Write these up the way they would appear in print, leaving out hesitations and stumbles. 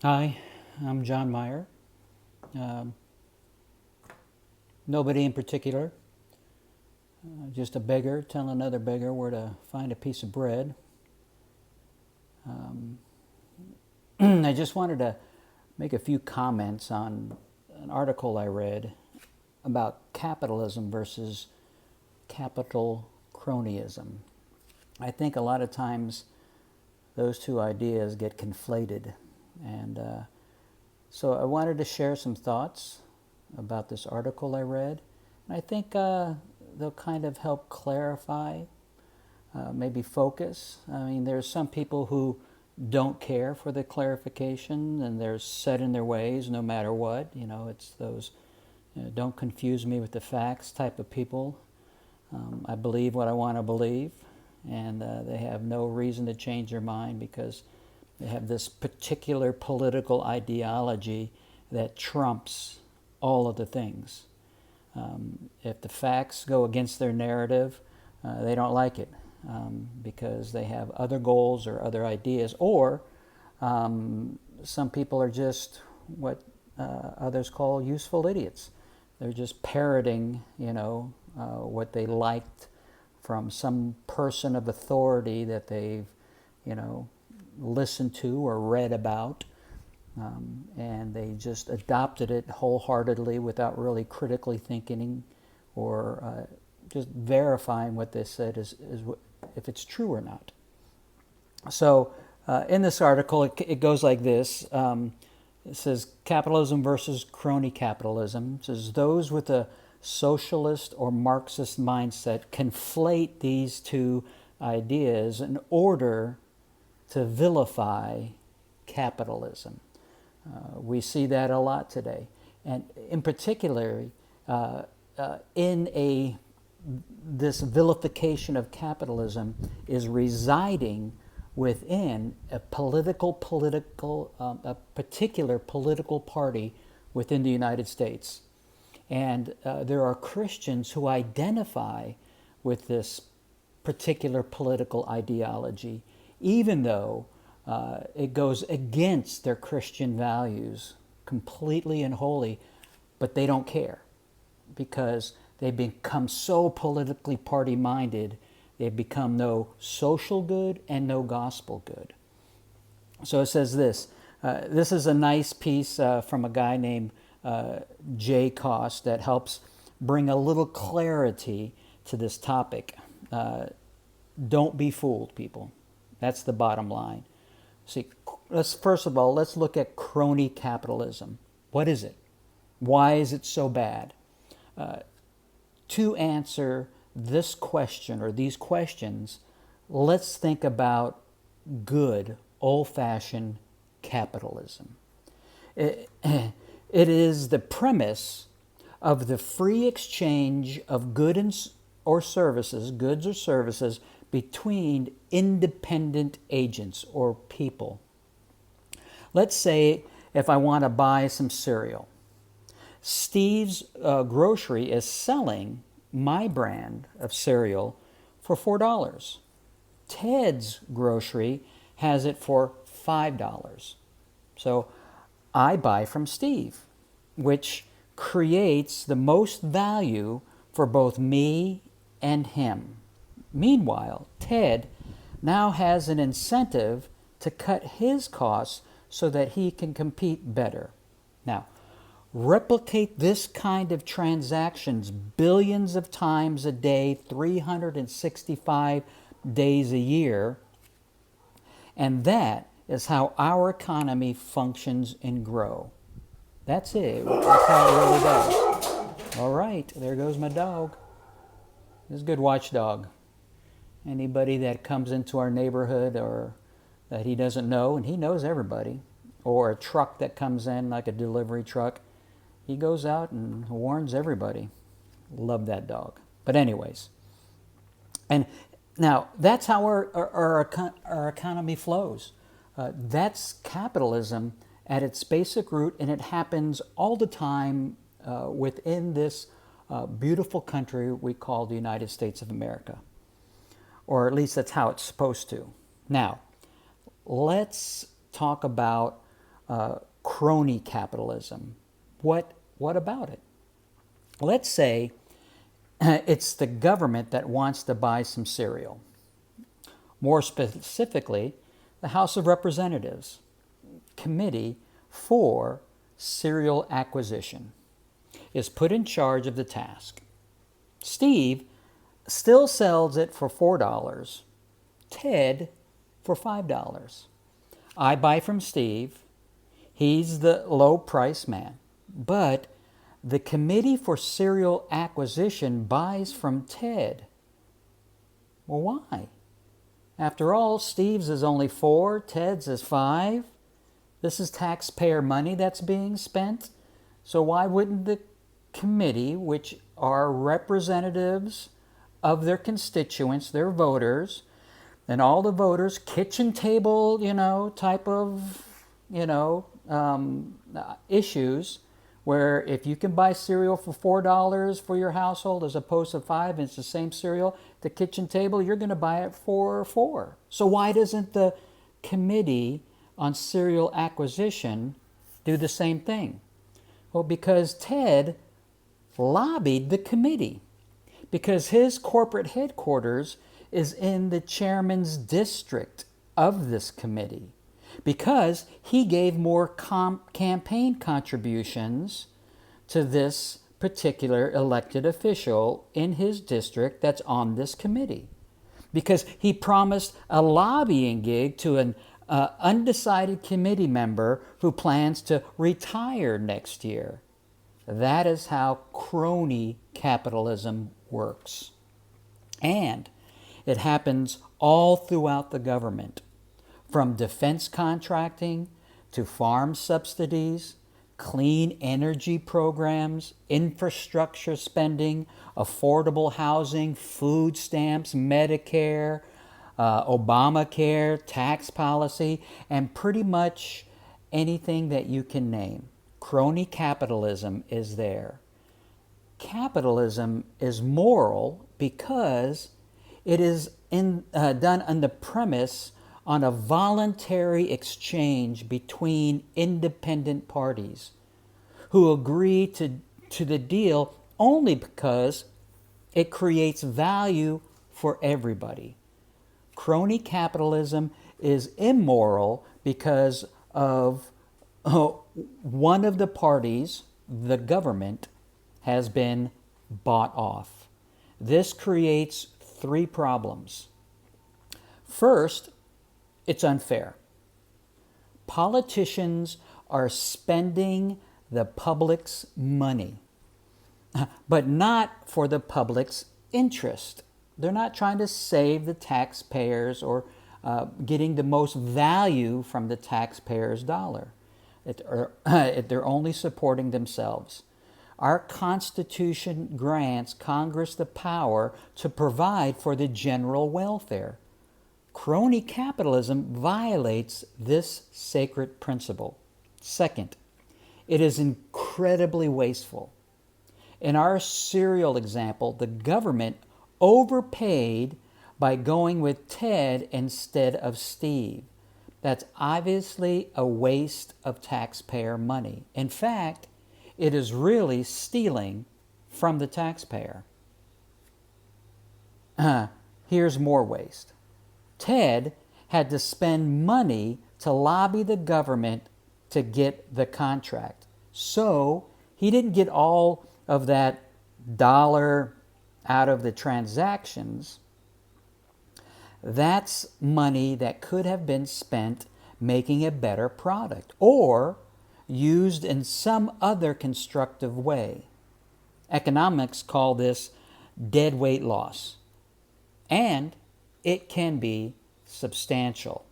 Hi, I'm John Meyer. Um, Nobody in particular, just a beggar telling another beggar where to find a piece of bread. Um, I just wanted to make a few comments on an article I read about capitalism versus capital cronyism. I think a lot of times those two ideas get conflated. And so I wanted to share some thoughts about this article I read. And I think they'll kind of help clarify, maybe focus. I mean, there's some people who don't care for the clarification and they're set in their ways no matter what. It's those don't confuse me with the facts type of people. I believe what I want to believe, and they have no reason to change their mind because they have this particular political ideology that trumps all of the things. If the facts go against their narrative, they don't like it because they have other goals or other ideas, or some people are just what others call useful idiots. They're just parroting, what they liked from some person of authority that they've, listened to or read about, and they just adopted it wholeheartedly without really critically thinking or just verifying what they said is if it's true or not. So in this article, it goes like this. It says capitalism versus crony capitalism. It says those with a socialist or Marxist mindset conflate these two ideas in order to vilify capitalism. We see that a lot today, and in particular, this vilification of capitalism is residing within a particular political party within the United States. And there are Christians who identify with this particular political ideology, even though it goes against their Christian values completely and wholly, but they don't care because they've become so politically party minded, they've become no social good and no gospel good. So it says this. This is a nice piece from a guy named Jay Cost that helps bring a little clarity to this topic. Don't be fooled, people. That's the bottom line. See, first of all, let's look at crony capitalism. What is it? Why is it so bad? To answer this question or these questions, let's think about good, old-fashioned capitalism. It is the premise of the free exchange of goods or services between independent agents or people. Let's say if I want to buy some cereal, Steve's Grocery is selling my brand of cereal for $4. Ted's Grocery has it for $5. So I buy from Steve, which creates the most value for both me and him. Meanwhile, Ted now has an incentive to cut his costs so that he can compete better. Now, replicate this kind of transactions billions of times a day, 365 days a year, and that is how our economy functions and grow. That's it. That's how it really does. All right, there goes my dog. This is a good watchdog. Anybody that comes into our neighborhood or that he doesn't know, and he knows everybody, or a truck that comes in like a delivery truck, he goes out and warns everybody. Love that dog. But anyways, and now that's how our economy flows. That's capitalism at its basic root, and it happens all the time within this beautiful country we call the United States of America. Or at least that's how it's supposed to. Now, let's talk about crony capitalism. What about it? Let's say it's the government that wants to buy some cereal. More specifically, the House of Representatives Committee for Cereal Acquisition is put in charge of the task. Steve still sells it for $4, Ted for $5. I buy from Steve. He's the low price man. But the Committee for Cereal Acquisition buys from Ted. Well, why? After all, Steve's is only 4, Ted's is 5. This is taxpayer money that's being spent. So why wouldn't the committee, which are representatives of their constituents, their voters, and all the voters, kitchen table, type of, issues, where if you can buy cereal for $4 for your household as opposed to 5, and it's the same cereal, the kitchen table, you're going to buy it for $4. So why doesn't the Committee on Cereal Acquisition do the same thing? Well, because Ted lobbied the committee, because his corporate headquarters is in the chairman's district of this committee, because he gave more campaign contributions to this particular elected official in his district that's on this committee, because he promised a lobbying gig to an undecided committee member who plans to retire next year. That is how crony capitalism works. And it happens all throughout the government, from defense contracting to farm subsidies, clean energy programs, infrastructure spending, affordable housing, food stamps, Medicare, Obamacare, tax policy, and pretty much anything that you can name. Crony capitalism is there. Capitalism is moral because it is done on the premise on a voluntary exchange between independent parties who agree to the deal only because it creates value for everybody. Crony capitalism is immoral because of one of the parties, the government, has been bought off. This creates 3 problems. First, it's unfair. Politicians are spending the public's money, but not for the public's interest. They're not trying to save the taxpayers or getting the most value from the taxpayer's dollar. They're only supporting themselves. Our Constitution grants Congress the power to provide for the general welfare. Crony capitalism violates this sacred principle. Second, it is incredibly wasteful. In our cereal example, the government overpaid by going with Ted instead of Steve. That's obviously a waste of taxpayer money. In fact, it is really stealing from the taxpayer. Here's more waste. Ted had to spend money to lobby the government to get the contract. So he didn't get all of that dollar out of the transactions. That's money that could have been spent making a better product or used in some other constructive way. Economics call this deadweight loss, and it can be substantial.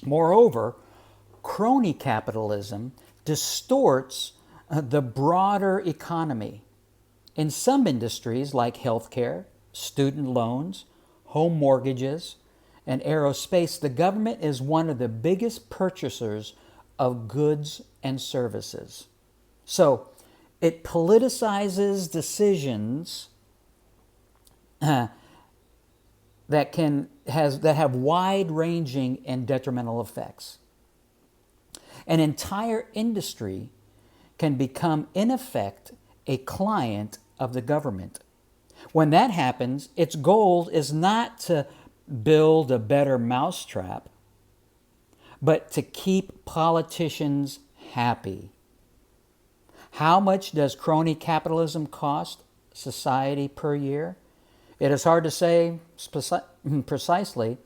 Moreover, crony capitalism distorts the broader economy. In some industries like healthcare, student loans, home mortgages, and aerospace, the government is one of the biggest purchasers of goods and services. So it politicizes decisions that have wide-ranging and detrimental effects. An entire industry can become, in effect, a client of the government. When that happens, its goal is not to build a better mousetrap, but to keep politicians happy. How much does crony capitalism cost society per year? It is hard to say precisely,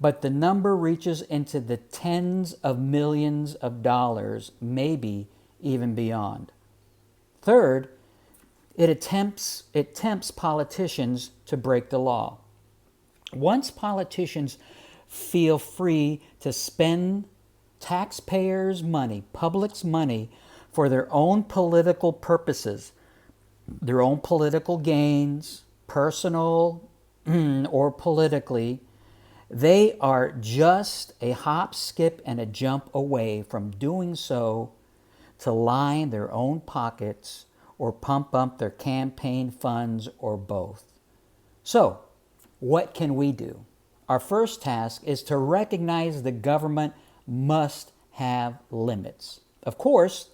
but the number reaches into the tens of millions of dollars, maybe even beyond. Third, it tempts politicians to break the law. Once politicians feel free to spend taxpayers' money, public's money, for their own political purposes, their own political gains, personal or politically, they are just a hop, skip, and a jump away from doing so to line their own pockets or pump up their campaign funds or both. So, what can we do? Our first task is to recognize the government must have limits. Of course,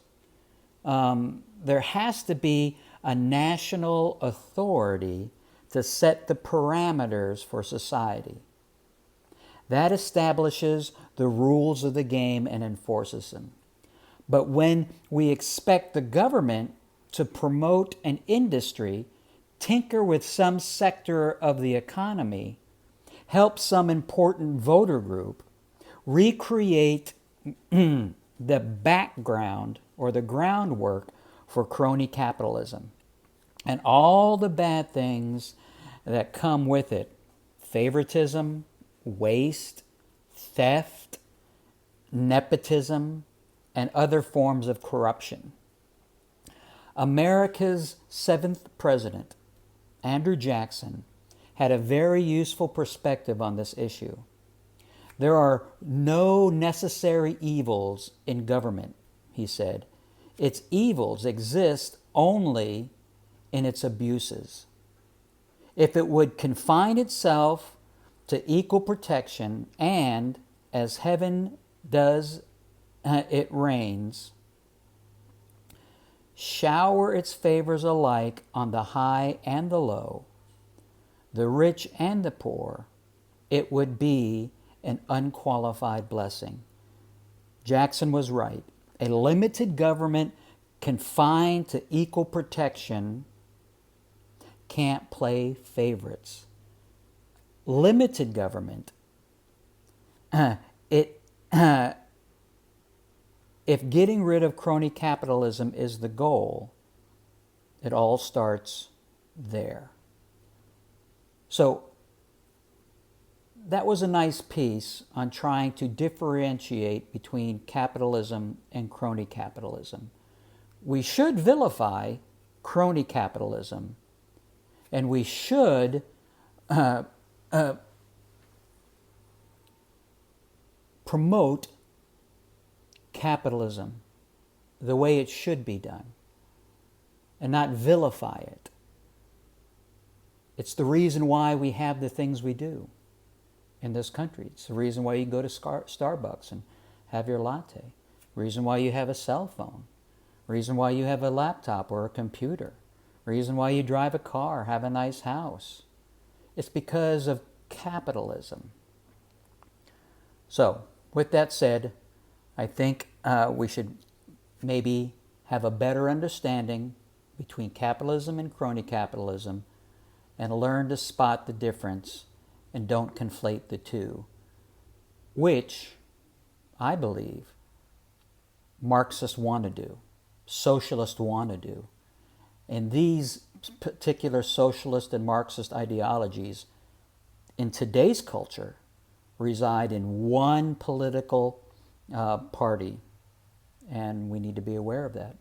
there has to be a national authority to set the parameters for society. That establishes the rules of the game and enforces them. But when we expect the government to promote an industry, tinker with some sector of the economy, help some important voter group, recreate the background or the groundwork for crony capitalism, and all the bad things that come with it, favoritism, waste, theft, nepotism, and other forms of corruption. America's 7th president, Andrew Jackson, had a very useful perspective on this issue. There are no necessary evils in government, he said. Its evils exist only in its abuses. If it would confine itself to equal protection and, as heaven does, it rains, shower its favors alike on the high and the low, the rich and the poor, it would be an unqualified blessing. Jackson was right. A limited government confined to equal protection can't play favorites. Limited government, if getting rid of crony capitalism is the goal, it all starts there. So that was a nice piece on trying to differentiate between capitalism and crony capitalism. We should vilify crony capitalism, and we should promote capitalism the way it should be done and not vilify it. It's the reason why we have the things we do in this country. It's the reason why you go to Starbucks and have your latte. Reason why you have a cell phone. Reason why you have a laptop or a computer. Reason why you drive a car, have a nice house. It's because of capitalism. So, with that said, I think we should maybe have a better understanding between capitalism and crony capitalism and learn to spot the difference and don't conflate the two, which I believe Marxists want to do, socialists want to do. And these particular socialist and Marxist ideologies in today's culture reside in one political party, and we need to be aware of that.